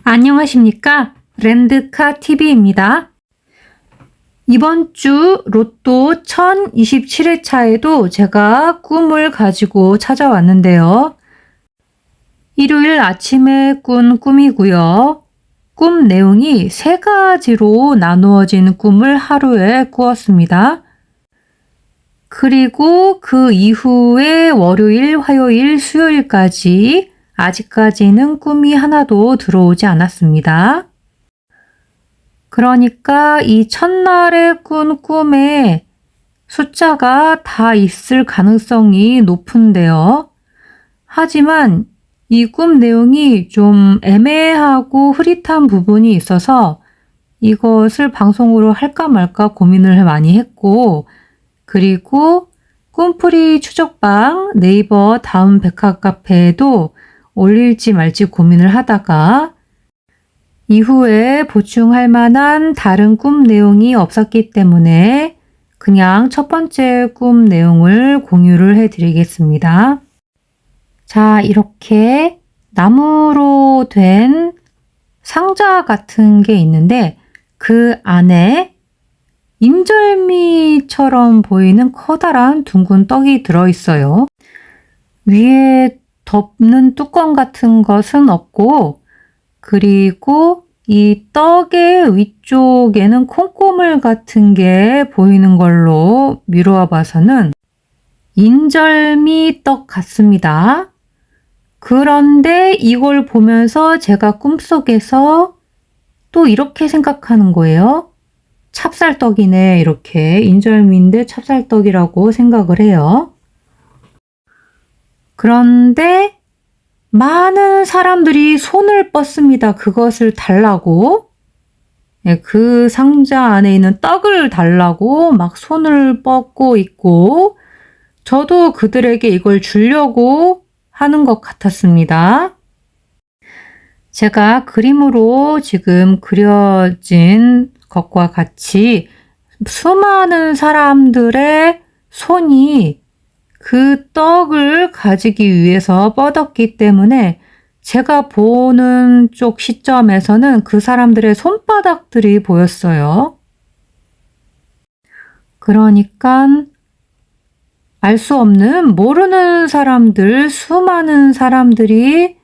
안녕하십니까? 랜드카TV입니다. 이번 주 로또 1027회차에도 제가 꿈을 가지고 찾아왔는데요. 일요일 아침에 꾼 꿈이고요. 꿈 내용이 3가지로 나누어진 꿈을 하루에 꾸었습니다. 그리고 그 이후에 월요일, 화요일, 수요일까지 아직까지는 꿈이 하나도 들어오지 않았습니다. 그러니까 이 첫날에 꾼 꿈에 숫자가 다 있을 가능성이 높은데요. 하지만 이 꿈 내용이 좀 애매하고 흐릿한 부분이 있어서 이것을 방송으로 할까 말까 고민을 많이 했고, 그리고 꿈풀이 추적방 네이버 다음 백화 카페에도 올릴지 말지 고민을 하다가 이후에 보충할 만한 다른 꿈 내용이 없었기 때문에 그냥 첫 번째 꿈 내용을 공유를 해드리겠습니다. 자, 이렇게 나무로 된 상자 같은 게 있는데 그 안에 인절미처럼 보이는 커다란 둥근 떡이 들어있어요. 위에 덮는 뚜껑 같은 것은 없고, 그리고 이 떡의 위쪽에는 콩고물 같은 게 보이는 걸로 미루어 봐서는 인절미 떡 같습니다. 그런데 이걸 보면서 제가 꿈속에서 또 이렇게 생각하는 거예요. 찹쌀떡이네, 이렇게. 인절미인데 찹쌀떡이라고 생각을 해요. 그런데 많은 사람들이 손을 뻗습니다. 그것을 달라고. 그 상자 안에 있는 떡을 달라고 막 손을 뻗고 있고, 저도 그들에게 이걸 주려고 하는 것 같았습니다. 제가 그림으로 지금 그려진 것과 같이 수많은 사람들의 손이 그 떡을 가지기 위해서 뻗었기 때문에 제가 보는 쪽 시점에서는 그 사람들의 손바닥들이 보였어요. 그러니까 알 수 없는 모르는 사람들, 수많은 사람들이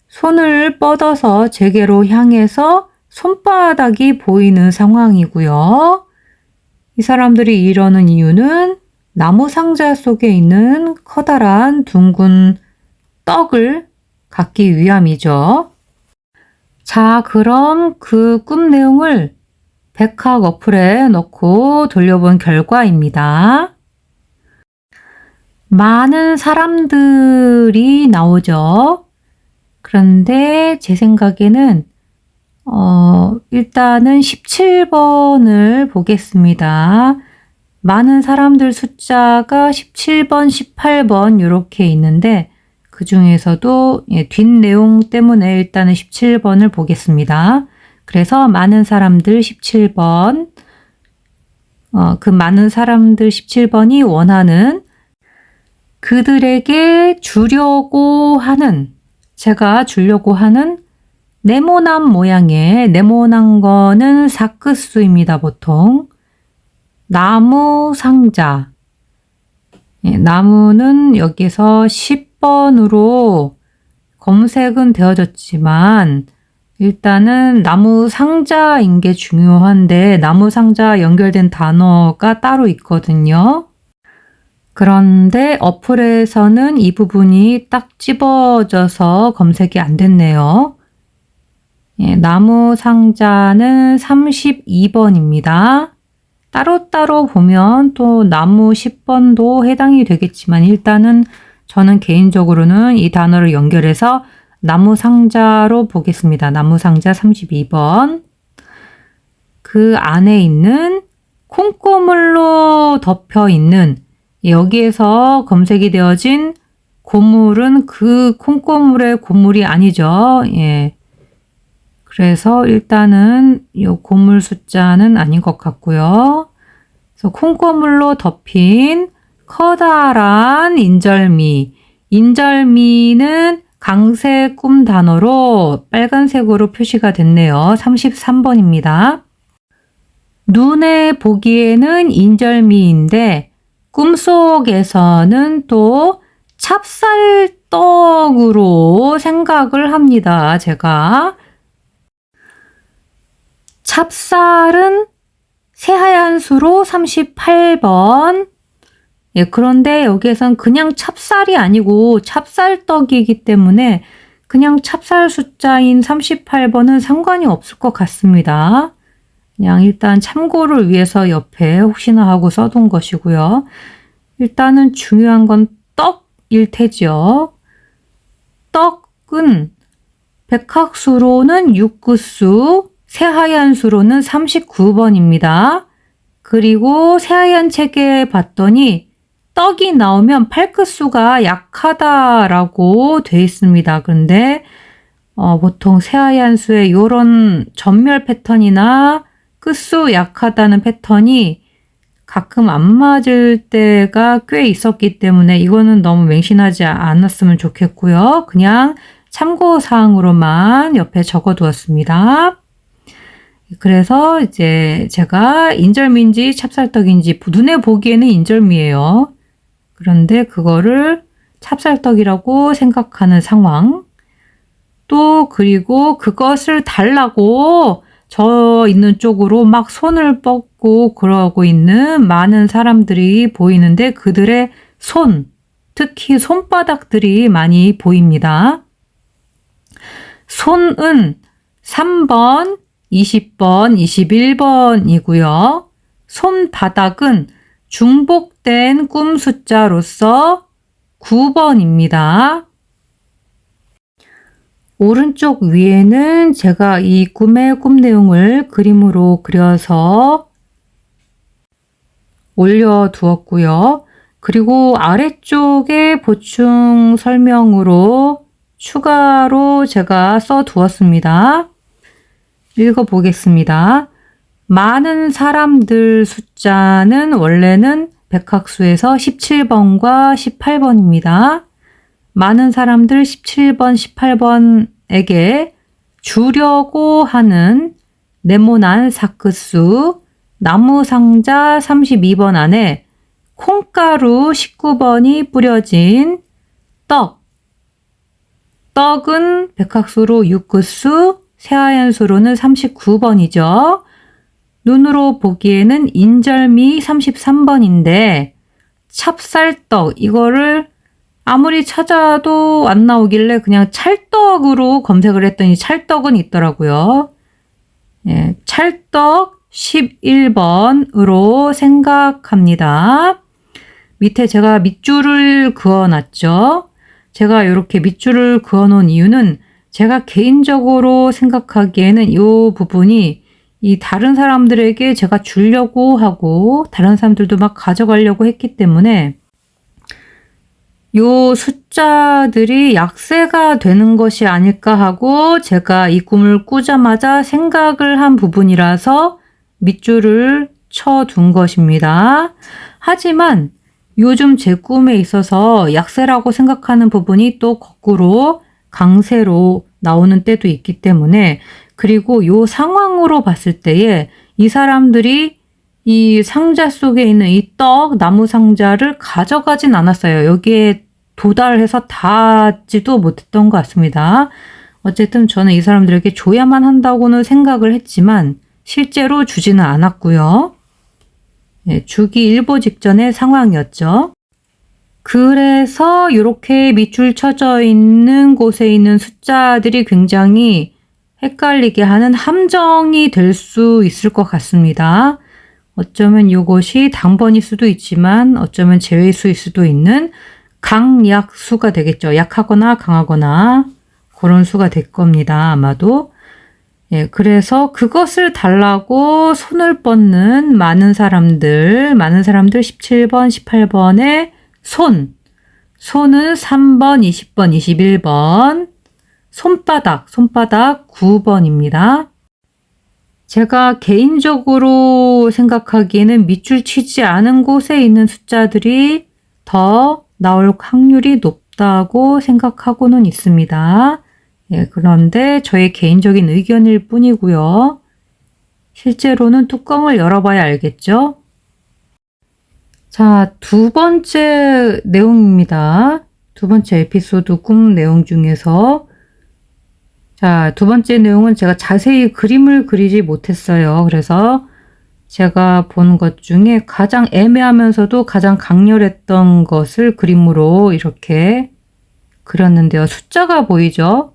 손을 뻗어서 제게로 향해서 손바닥이 보이는 상황이고요. 이 사람들이 이러는 이유는 나무 상자 속에 있는 커다란 둥근 떡을 갖기 위함이죠. 자, 그럼 그 꿈 내용을 백학 어플에 넣고 돌려본 결과입니다. 많은 사람들이 나오죠. 그런데 제 생각에는 일단은 17번을 보겠습니다. 많은 사람들 숫자가 17번, 18번 이렇게 있는데 그 중에서도 뒷내용 때문에 일단은 17번을 보겠습니다. 그래서 많은 사람들 17번, 그 많은 사람들 17번이 원하는 그들에게 주려고 하는, 제가 주려고 하는 네모난 모양의, 네모난 거는 사크수입니다, 보통. 나무 상자. 나무는 여기서 10번으로 검색은 되어졌지만 일단은 나무 상자인 게 중요한데 나무 상자 연결된 단어가 따로 있거든요. 그런데 어플에서는 이 부분이 딱 집어져서 검색이 안 됐네요. 나무 상자는 32번입니다. 따로따로 보면 또 나무 10번도 해당이 되겠지만 일단은 저는 개인적으로는 이 단어를 연결해서 나무 상자로 보겠습니다. 나무 상자 32번. 그 안에 있는 콩고물로 덮여 있는 여기에서 검색이 되어진 고물은 그 콩고물의 고물이 아니죠. 그래서 일단은 이 고물 숫자는 아닌 것 같고요. 그래서 콩고물로 덮인 커다란 인절미. 인절미는 강세 꿈 단어로 빨간색으로 표시가 됐네요. 33번입니다. 눈에 보기에는 인절미인데 꿈속에서는 또 찹쌀떡으로 생각을 합니다. 제가 찹쌀은 새하얀 수로 38번. 예, 그런데 여기에선 그냥 찹쌀이 아니고 찹쌀떡이기 때문에 그냥 찹쌀 숫자인 38번은 상관이 없을 것 같습니다. 그냥 일단 참고를 위해서 옆에 혹시나 하고 써둔 것이고요. 일단은 중요한 건 떡일 테죠. 떡은 백학수로는 6구수, 새하얀 수로는 39번입니다. 그리고 새하얀 책에 봤더니 떡이 나오면 팔끝수가 약하다라고 돼 있습니다. 그런데 보통 새하얀 수의 이런 전멸 패턴이나 끝수 약하다는 패턴이 가끔 안 맞을 때가 꽤 있었기 때문에 이거는 너무 맹신하지 않았으면 좋겠고요. 그냥 참고사항으로만 옆에 적어두었습니다. 그래서 이제 제가 인절미인지 찹쌀떡인지 눈에 보기에는 인절미예요. 그런데 그거를 찹쌀떡이라고 생각하는 상황. 또 그리고 그것을 달라고 저 있는 쪽으로 막 손을 뻗고 그러고 있는 많은 사람들이 보이는데 그들의 손, 특히 손바닥들이 많이 보입니다. 손은 3번, 20번, 21번이고요. 손바닥은 중복된 꿈 숫자로서 9번입니다. 오른쪽 위에는 제가 이 꿈의 꿈 내용을 그림으로 그려서 올려두었고요. 그리고 아래쪽에 보충 설명으로 추가로 제가 써두었습니다. 읽어보겠습니다. 많은 사람들 숫자는 원래는 백학수에서 17번과 18번입니다. 많은 사람들 17번, 18번에게 주려고 하는 네모난 사크수 나무 상자 32번 안에 콩가루 19번이 뿌려진 떡은 백학수로 6구수, 새하얀 수로는 39번이죠. 눈으로 보기에는 인절미 33번인데 찹쌀떡 이거를 아무리 찾아도 안 나오길래 그냥 찰떡으로 검색을 했더니 찰떡은 있더라고요. 예, 찰떡 11번으로 생각합니다. 밑에 제가 밑줄을 그어놨죠. 제가 이렇게 밑줄을 그어놓은 이유는 제가 개인적으로 생각하기에는 이 부분이 이 다른 사람들에게 제가 주려고 하고 다른 사람들도 막 가져가려고 했기 때문에 요 숫자들이 약세가 되는 것이 아닐까 하고 제가 이 꿈을 꾸자마자 생각을 한 부분이라서 밑줄을 쳐둔 것입니다. 하지만 요즘 제 꿈에 있어서 약세라고 생각하는 부분이 또 거꾸로 강세로 나오는 때도 있기 때문에 그리고 요 상황으로 봤을 때에 이 사람들이 이 상자 속에 있는 이 나무 상자를 가져가진 않았어요. 여기에 도달해서 닿지도 못했던 것 같습니다. 어쨌든 저는 이 사람들에게 줘야만 한다고는 생각을 했지만 실제로 주지는 않았고요. 네, 주기 일보 직전의 상황이었죠. 그래서 이렇게 밑줄 쳐져 있는 곳에 있는 숫자들이 굉장히 헷갈리게 하는 함정이 될 수 있을 것 같습니다. 어쩌면 이것이 당번일 수도 있지만 어쩌면 제외수일 수도 있는 강약수가 되겠죠. 약하거나 강하거나 그런 수가 될 겁니다. 아마도. 예, 그래서 그것을 달라고 손을 뻗는 많은 사람들 17번, 18번의 손은 3번, 20번, 21번, 손바닥 9번입니다. 제가 개인적으로 생각하기에는 밑줄 치지 않은 곳에 있는 숫자들이 더 나올 확률이 없다고 생각하고는 있습니다. 예, 그런데 저의 개인적인 의견일 뿐이고요. 실제로는 뚜껑을 열어봐야 알겠죠? 자, 두 번째 내용입니다. 두 번째 에피소드 꿈 내용 중에서 자, 두 번째 내용은 제가 자세히 그림을 그리지 못했어요. 그래서 제가 본 것 중에 가장 애매하면서도 가장 강렬했던 것을 그림으로 이렇게 그렸는데요. 숫자가 보이죠?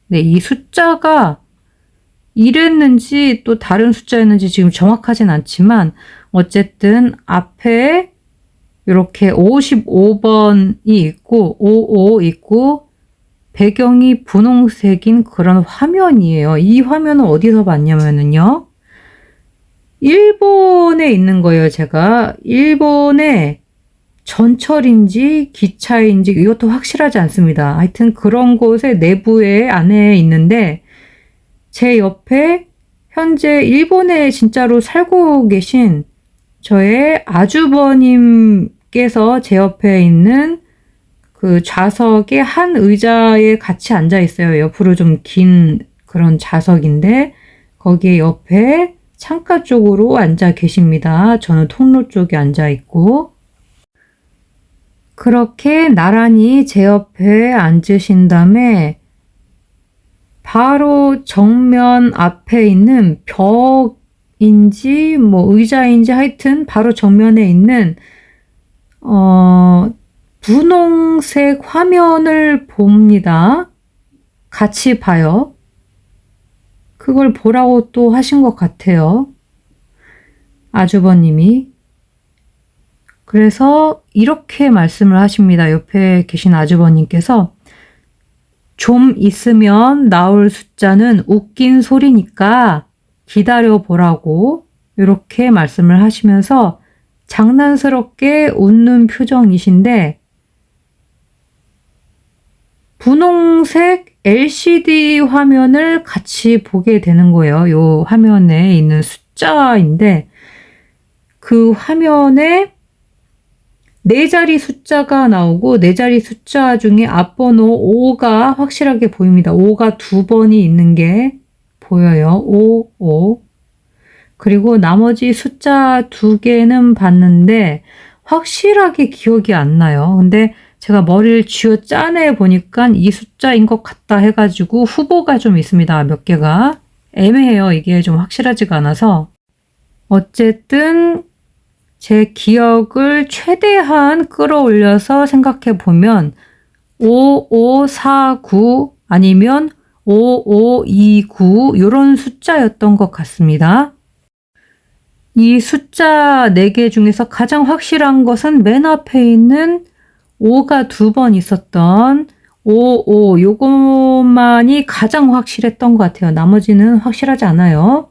네, 이 숫자가 이랬는지 또 다른 숫자였는지 지금 정확하진 않지만 어쨌든 앞에 이렇게 55번이 있고 55 있고 배경이 분홍색인 그런 화면이에요. 이 화면은 어디서 봤냐면요. 일본에 있는 거예요. 제가 일본에 전철인지 기차인지 이것도 확실하지 않습니다. 하여튼 그런 곳에 내부에 안에 있는데 제 옆에 현재 일본에 진짜로 살고 계신 저의 아주버님께서 제 옆에 있는 그 좌석의 한 의자에 같이 앉아 있어요. 옆으로 좀 긴 그런 좌석인데 거기에 옆에 창가 쪽으로 앉아 계십니다. 저는 통로 쪽에 앉아 있고 그렇게 나란히 제 옆에 앉으신 다음에 바로 정면 앞에 있는 벽인지 뭐 의자인지 하여튼 바로 정면에 있는 분홍색 화면을 봅니다. 같이 봐요. 그걸 보라고 또 하신 것 같아요. 아주버님이. 그래서 이렇게 말씀을 하십니다. 옆에 계신 아주버님께서 좀 있으면 나올 숫자는 웃긴 소리니까 기다려 보라고 이렇게 말씀을 하시면서 장난스럽게 웃는 표정이신데 분홍색 LCD 화면을 같이 보게 되는 거예요. 요 화면에 있는 숫자인데 그 화면에 네 자리 숫자가 나오고 네 자리 숫자 중에 앞번호 5가 확실하게 보입니다. 5가 두 번이 있는 게 보여요. 5, 5. 그리고 나머지 숫자 두 개는 봤는데 확실하게 기억이 안 나요. 근데 제가 머리를 쥐어 짜내 보니까 이 숫자인 것 같다 해가지고 후보가 좀 있습니다. 몇 개가. 애매해요. 이게 좀 확실하지가 않아서. 어쨌든 제 기억을 최대한 끌어올려서 생각해 보면 5549 아니면 5529 이런 숫자였던 것 같습니다. 이 숫자 4개 중에서 가장 확실한 것은 맨 앞에 있는 5가 두 번 있었던 55 요것만이 가장 확실했던 것 같아요. 나머지는 확실하지 않아요.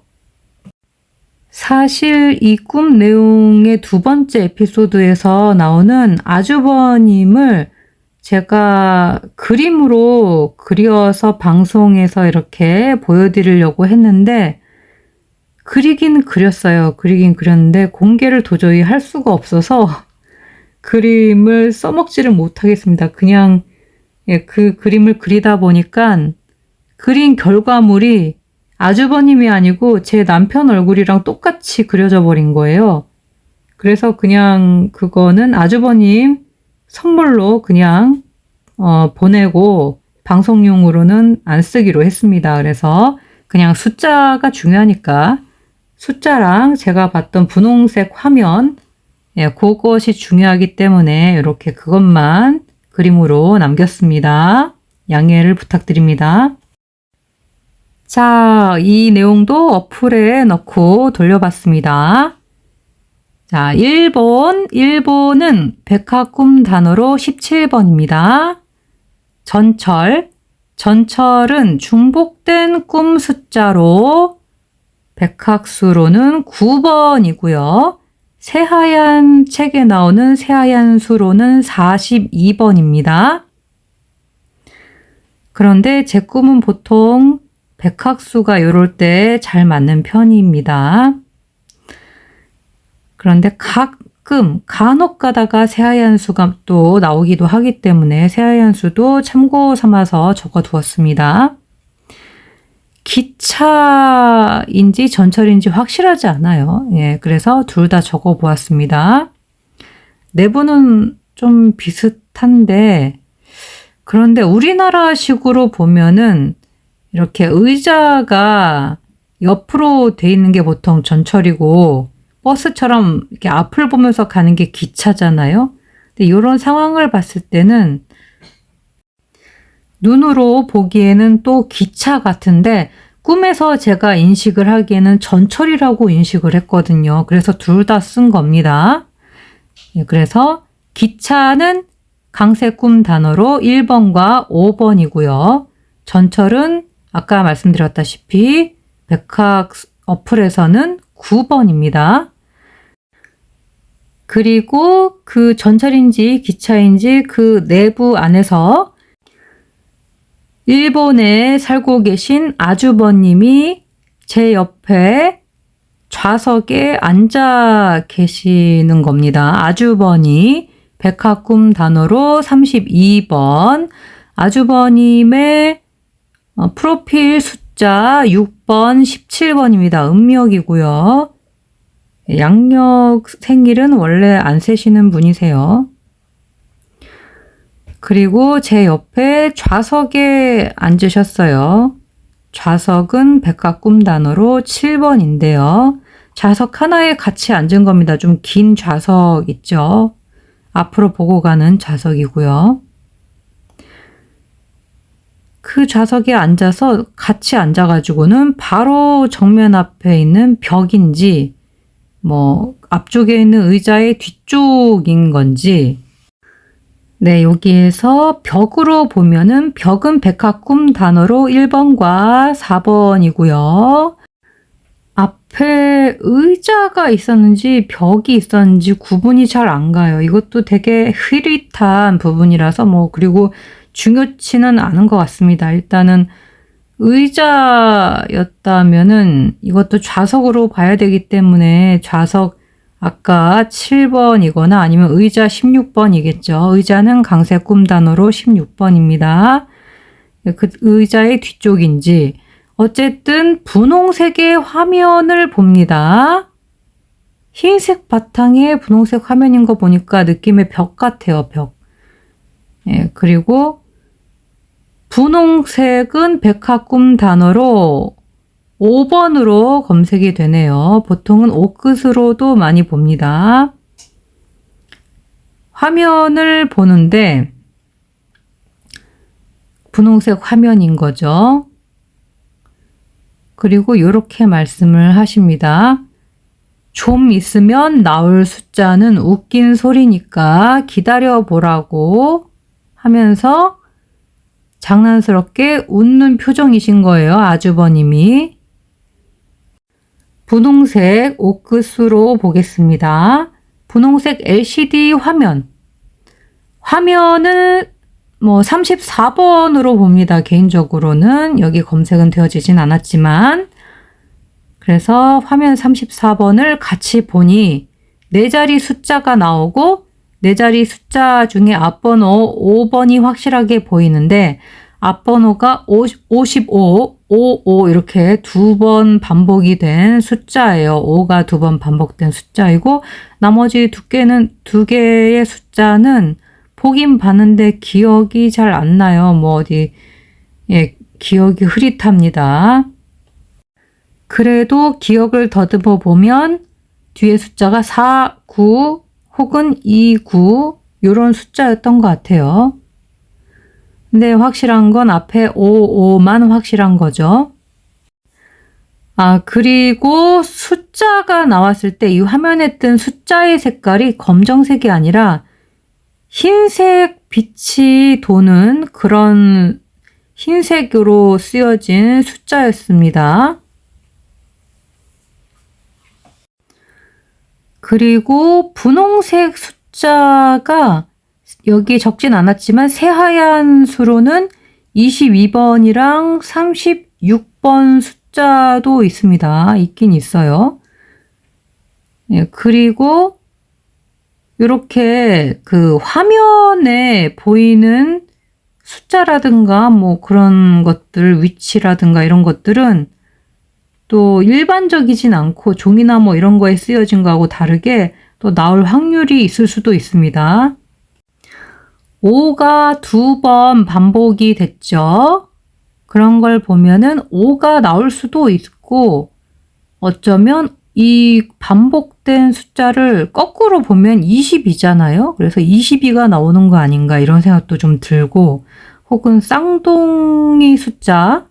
사실 이 꿈 내용의 두 번째 에피소드에서 나오는 아주버님을 제가 그림으로 그려서 방송에서 이렇게 보여드리려고 했는데 그리긴 그렸어요. 그리긴 그렸는데 공개를 도저히 할 수가 없어서 그림을 써먹지를 못하겠습니다. 그냥 그 그림을 그리다 보니까 그린 결과물이 아주버님이 아니고 제 남편 얼굴이랑 똑같이 그려져 버린 거예요. 그래서 그냥 그거는 아주버님 선물로 그냥 보내고 방송용으로는 안 쓰기로 했습니다. 그래서 그냥 숫자가 중요하니까 숫자랑 제가 봤던 분홍색 화면 그것이 중요하기 때문에 이렇게 그것만 그림으로 남겼습니다. 양해를 부탁드립니다. 자, 이 내용도 어플에 넣고 돌려봤습니다. 자, 1번. 1번은 백화꿈 단어로 17번입니다. 전철. 전철은 중복된 꿈 숫자로 백학수로는 9번이고요. 새하얀 책에 나오는 새하얀 수로는 42번입니다. 그런데 제 꿈은 보통 백학수가 이럴 때 잘 맞는 편입니다. 그런데 가끔 간혹 가다가 새하얀 수가 또 나오기도 하기 때문에 새하얀 수도 참고 삼아서 적어 두었습니다. 기차인지 전철인지 확실하지 않아요. 예, 그래서 둘 다 적어 보았습니다. 내부는 좀 비슷한데, 그런데 우리나라식으로 보면은 이렇게 의자가 옆으로 돼 있는 게 보통 전철이고, 버스처럼 이렇게 앞을 보면서 가는 게 기차잖아요. 근데 이런 상황을 봤을 때는 눈으로 보기에는 또 기차 같은데 꿈에서 제가 인식을 하기에는 전철이라고 인식을 했거든요. 그래서 둘 다 쓴 겁니다. 예, 그래서 기차는 강세 꿈 단어로 1번과 5번이고요. 전철은 아까 말씀드렸다시피 백학 어플에서는 9번입니다. 그리고 그 전철인지 기차인지 그 내부 안에서 일본에 살고 계신 아주버님이 제 옆에 좌석에 앉아 계시는 겁니다. 아주버니 백합꿈 단어로 32번 아주버님의 프로필 숫자 6번 17번입니다. 음력이고요. 양력 생일은 원래 안 세시는 분이세요. 그리고 제 옆에 좌석에 앉으셨어요. 좌석은 백합꿈 단어로 7번인데요. 좌석 하나에 같이 앉은 겁니다. 좀 긴 좌석 있죠? 앞으로 보고 가는 좌석이고요. 그 좌석에 앉아서 같이 앉아가지고는 바로 정면 앞에 있는 벽인지 앞쪽에 있는 의자의 뒤쪽인 건지 네, 여기에서 벽으로 보면은 벽은 백합꿈 단어로 1번과 4번이고요. 앞에 의자가 있었는지 벽이 있었는지 구분이 잘 안 가요. 이것도 되게 흐릿한 부분이라서 그리고 중요치는 않은 것 같습니다. 일단은 의자였다면은 이것도 좌석으로 봐야 되기 때문에 좌석 아까 7번이거나 아니면 의자 16번이겠죠. 의자는 강세 꿈 단어로 16번입니다. 그 의자의 뒤쪽인지 어쨌든 분홍색의 화면을 봅니다. 흰색 바탕에 분홍색 화면인 거 보니까 느낌의 벽 같아요. 벽. 예, 그리고 분홍색은 백합꿈 단어로 5번으로 검색이 되네요. 보통은 옷끝으로도 많이 봅니다. 화면을 보는데 분홍색 화면인 거죠. 그리고 이렇게 말씀을 하십니다. 좀 있으면 나올 숫자는 웃긴 소리니까 기다려보라고 하면서 장난스럽게 웃는 표정이신 거예요. 아주버님이. 분홍색 옷끝으로 보겠습니다. 분홍색 LCD 화면. 화면은 34번으로 봅니다. 개인적으로는. 여기 검색은 되어지진 않았지만. 그래서 화면 34번을 같이 보니 4자리 숫자가 나오고 4자리 숫자 중에 앞번호 5번이 확실하게 보이는데 앞번호가 55, 55 이렇게 2번 반복이 된 숫자예요. 5가 2번 반복된 숫자이고 나머지 2개의 숫자는 보긴 봤는데 기억이 잘 안 나요. 기억이 흐릿합니다. 그래도 기억을 더듬어 보면 뒤에 숫자가 4, 9 혹은 2, 9 이런 숫자였던 것 같아요. 근데 확실한 건 앞에 5, 5만 확실한 거죠. 그리고 숫자가 나왔을 때 이 화면에 뜬 숫자의 색깔이 검정색이 아니라 흰색 빛이 도는 그런 흰색으로 쓰여진 숫자였습니다. 그리고 분홍색 숫자가 여기 적진 않았지만 새하얀 수로는 22번이랑 36번 숫자도 있습니다. 있긴 있어요. 예, 그리고 이렇게 그 화면에 보이는 숫자라든가 뭐 그런 것들, 위치라든가 이런 것들은 또 일반적이진 않고 종이나 뭐 이런 거에 쓰여진 거하고 다르게 또 나올 확률이 있을 수도 있습니다. 5가 2번 반복이 됐죠. 그런 걸 보면은 5가 나올 수도 있고 어쩌면 이 반복된 숫자를 거꾸로 보면 20이잖아요. 그래서 22가 나오는 거 아닌가 이런 생각도 좀 들고 혹은 쌍둥이 숫자,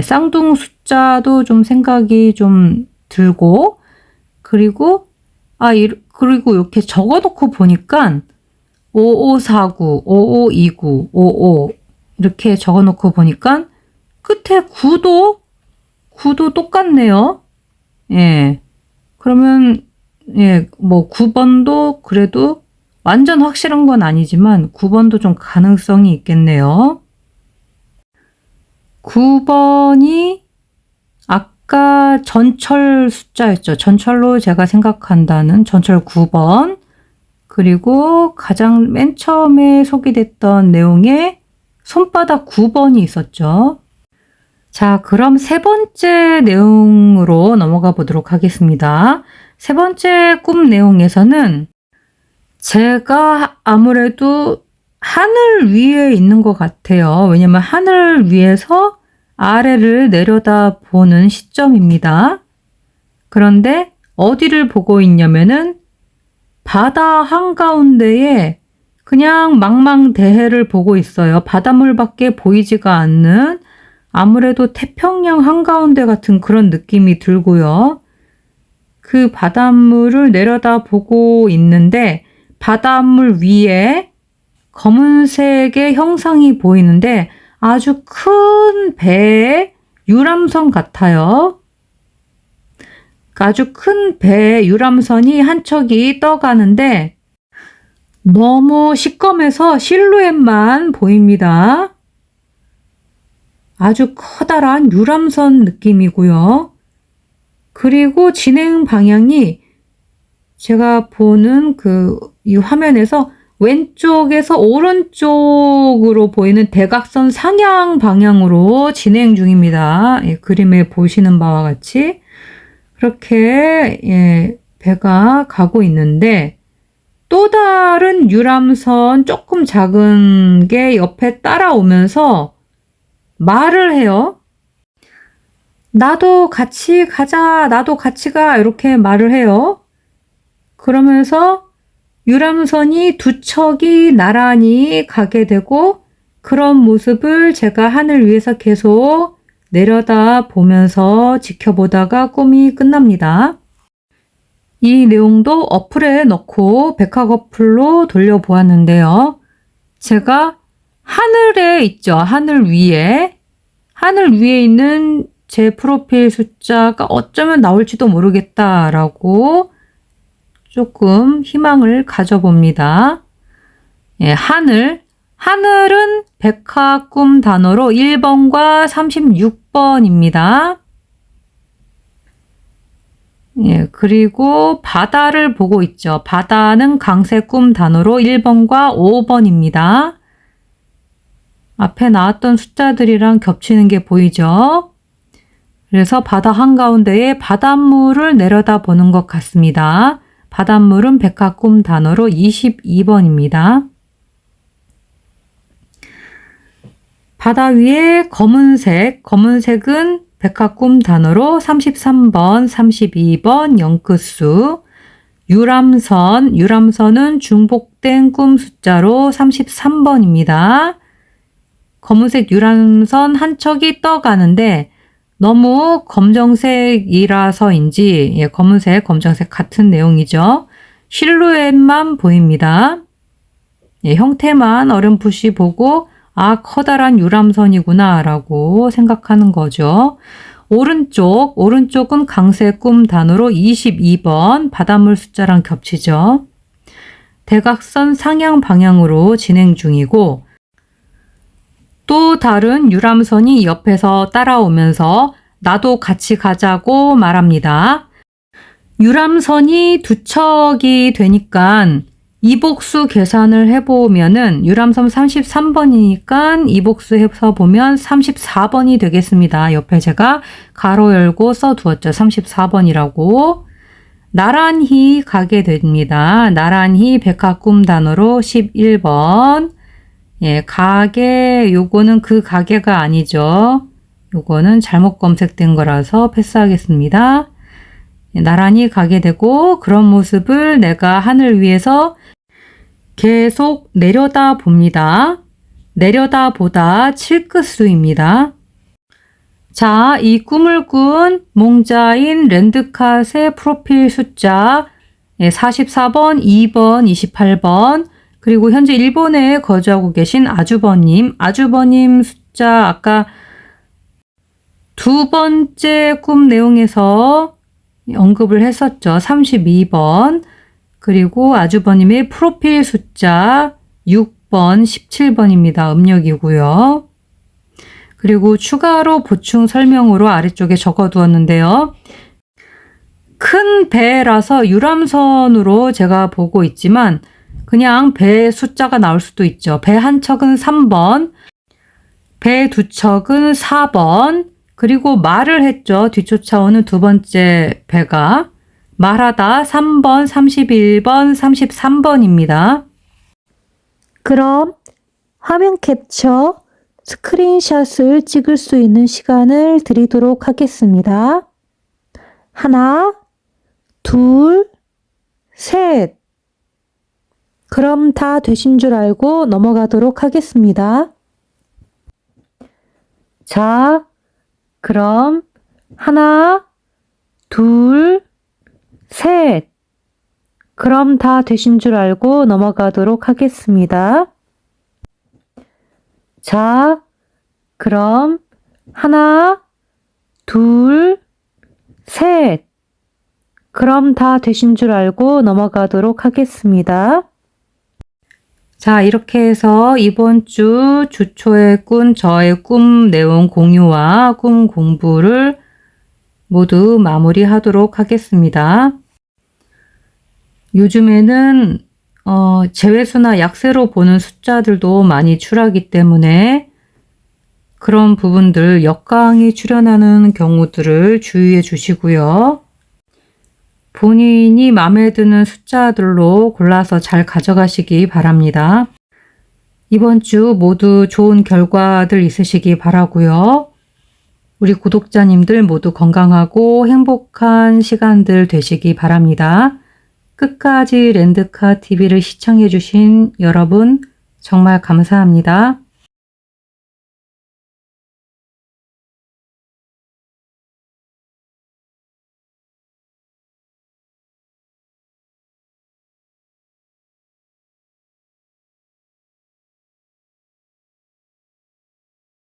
쌍둥 숫자도 좀 생각이 좀 들고 그리고 그리고 이렇게 적어놓고 보니까 5549, 5529, 55 이렇게 적어놓고 보니까 끝에 9도 똑같네요. 예. 그러면 뭐 9번도 그래도 완전 확실한 건 아니지만 9번도 좀 가능성이 있겠네요. 9번이 아까 전철 숫자였죠. 전철로 제가 생각한다는 전철 9번. 그리고 가장 맨 처음에 소개됐던 내용에 손바닥 9번이 있었죠. 자, 그럼 세 번째 내용으로 넘어가 보도록 하겠습니다. 세 번째 꿈 내용에서는 제가 아무래도 하늘 위에 있는 것 같아요. 왜냐면 하늘 위에서 아래를 내려다 보는 시점입니다. 그런데 어디를 보고 있냐면은 바다 한가운데에 그냥 망망대해를 보고 있어요. 바닷물밖에 보이지가 않는 아무래도 태평양 한가운데 같은 그런 느낌이 들고요. 그 바닷물을 내려다보고 있는데 바닷물 위에 검은색의 형상이 보이는데 아주 큰 배의 유람선 같아요. 아주 큰 배의 유람선이 한 척이 떠가는데 너무 시꺼매서 실루엣만 보입니다. 아주 커다란 유람선 느낌이고요. 그리고 진행 방향이 제가 보는 이 화면에서 왼쪽에서 오른쪽으로 보이는 대각선 상향 방향으로 진행 중입니다. 그림에 보시는 바와 같이 그렇게 배가 가고 있는데 또 다른 유람선 조금 작은 게 옆에 따라오면서 말을 해요. 나도 같이 가자, 나도 같이 가 이렇게 말을 해요. 그러면서 유람선이 두 척이 나란히 가게 되고 그런 모습을 제가 하늘 위에서 계속 내려다 보면서 지켜보다가 꿈이 끝납니다. 이 내용도 어플에 넣고 백학 어플로 돌려보았는데요. 제가 하늘에 있죠. 하늘 위에 있는 제 프로필 숫자가 어쩌면 나올지도 모르겠다라고 조금 희망을 가져봅니다. 하늘은 백학 꿈 단어로 1번과 36번입니다. 그리고 바다를 보고 있죠. 바다는 강세 꿈 단어로 1번과 5번입니다. 앞에 나왔던 숫자들이랑 겹치는 게 보이죠? 그래서 바다 한가운데에 바닷물을 내려다보는 것 같습니다. 바닷물은 백학 꿈 단어로 22번입니다. 바다 위에 검은색은 백학 꿈 단어로 33번, 32번 영끝수. 유람선은 중복된 꿈 숫자로 33번입니다. 검은색 유람선 한 척이 떠가는데 너무 검정색이라서인지 검은색 같은 내용이죠. 실루엣만 보입니다. 형태만 어렴풋이 보고 커다란 유람선이구나 라고 생각하는 거죠. 오른쪽은 강세 꿈 단어로 22번 바닷물 숫자랑 겹치죠. 대각선 상향 방향으로 진행 중이고 또 다른 유람선이 옆에서 따라오면서 나도 같이 가자고 말합니다. 유람선이 두 척이 되니까 이복수 계산을 해보면은 유람선 33번이니까 이복수 해서 보면 34번이 되겠습니다. 옆에 제가 가로 열고 써두었죠. 34번이라고. 나란히 가게 됩니다. 나란히 백화꿈 단어로 11번. 예, 가게, 요거는 그 가게가 아니죠. 요거는 잘못 검색된 거라서 패스하겠습니다. 예, 나란히 가게 되고 그런 모습을 내가 하늘 위에서 계속 내려다 봅니다. 내려다 보다 칠끝수입니다. 자, 이 꿈을 꾼 몽자인 랜드캇의 프로필 숫자 44번, 2번, 28번 그리고 현재 일본에 거주하고 계신 아주버님 숫자 아까 두 번째 꿈 내용에서 언급을 했었죠. 32번 그리고 아주버님의 프로필 숫자 6번, 17번입니다. 음력이고요. 그리고 추가로 보충 설명으로 아래쪽에 적어두었는데요. 큰 배라서 유람선으로 제가 보고 있지만 그냥 배 숫자가 나올 수도 있죠. 배 한 척은 3번, 배 두 척은 4번, 그리고 말을 했죠. 뒤쫓아오는 두 번째 배가. 말하다 3번, 31번, 33번입니다. 그럼 화면 캡처, 스크린샷을 찍을 수 있는 시간을 드리도록 하겠습니다. 하나, 둘, 셋. 그럼 다 되신 줄 알고 넘어가도록 하겠습니다. 자, 그럼 하나, 둘, 셋. 그럼 다 되신 줄 알고 넘어가도록 하겠습니다. 자, 그럼 하나, 둘, 셋. 그럼 다 되신 줄 알고 넘어가도록 하겠습니다. 자, 이렇게 해서 이번 주 주초에 꾼 저의 꿈 내용 공유와 꿈 공부를 모두 마무리하도록 하겠습니다. 요즘에는 제외수나 약세로 보는 숫자들도 많이 출하기 때문에 그런 부분들 역강이 출현하는 경우들을 주의해 주시고요. 본인이 마음에 드는 숫자들로 골라서 잘 가져가시기 바랍니다. 이번 주 모두 좋은 결과들 있으시기 바라고요. 우리 구독자님들 모두 건강하고 행복한 시간들 되시기 바랍니다. 끝까지 랜드캇TV를 시청해 주신 여러분 정말 감사합니다.